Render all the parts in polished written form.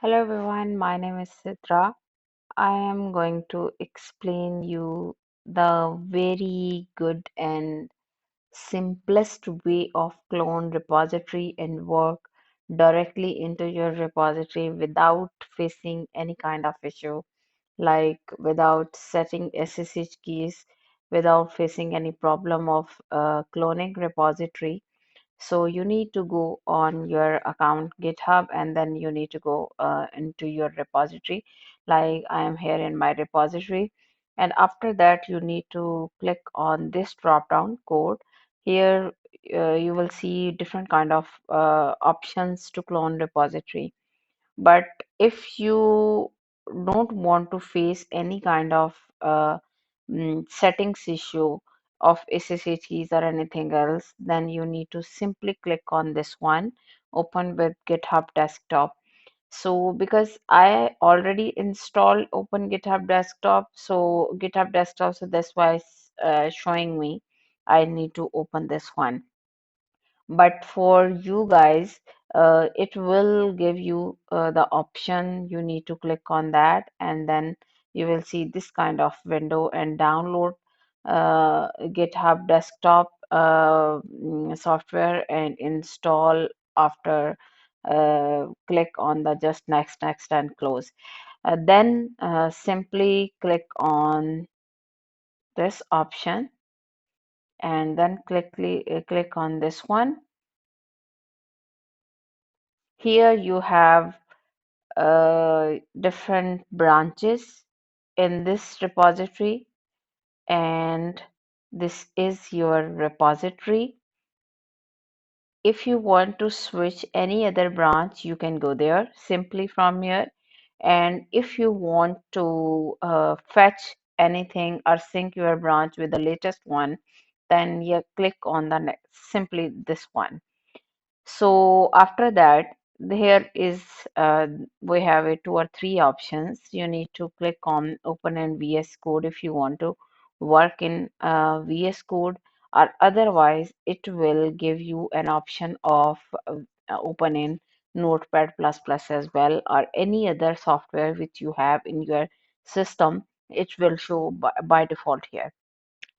Hello everyone, my name is Sidra. I am going to explain you the very good and simplest way of clone repository and work directly into your repository without facing any kind of issue, like without setting SSH keys, without facing any problem of cloning repository. So you need to go on your account GitHub and then you need to go into your repository. Like I am here in my repository. And after that, you need to click on this drop down code. Here you will see different kind of options to clone repository. But if you don't want to face any kind of settings issue of SSH keys or anything else, then you need to simply click on this one, open with GitHub Desktop. So because I already installed Open GitHub Desktop, so that's why it's showing me I need to open this one. But for you guys, it will give you the option. You need to click on that, and then you will see this kind of window and download GitHub Desktop software and install after click on the just next and close. Then simply click on this option and then click on this one. Here you have different branches in this repository, and this is your repository. If you want to switch any other branch, you can go there simply from here. And if you want to fetch anything or sync your branch with the latest one, then you click on the next, simply this one. So after that, here is we have a two or three options. You need to click on Open in VS Code if you want to work in VS Code, or otherwise it will give you an option of open in Notepad++ as well, or any other software which you have in your system. It will show by default here.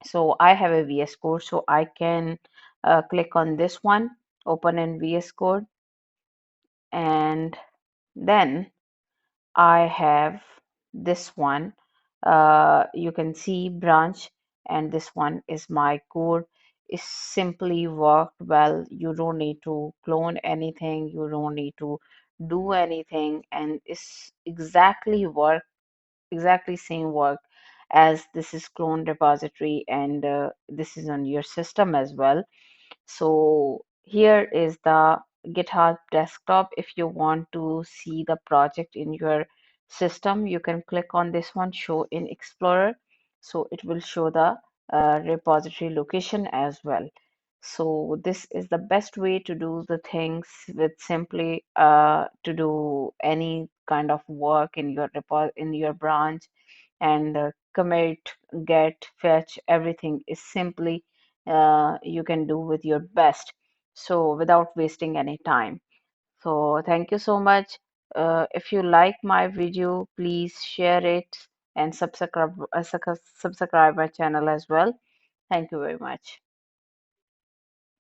So I have a VS Code, so I can click on this one, open in VS Code, and then I have this one. You can see branch, and this one is my code. It simply worked well. You don't need to clone anything. You don't need to do anything, and it's exactly same work as this is clone repository, and this is on your system as well. So here is the GitHub Desktop. If you want to see the project in your system, you can click on this one, Show in Explorer. So it will show the repository location as well. So this is the best way to do the things with simply to do any kind of work in your in your branch, and commit, get, fetch, everything is simply you can do with your best. So without wasting any time. So thank you so much. If you like my video, please share it and subscribe my channel as well. Thank you very much.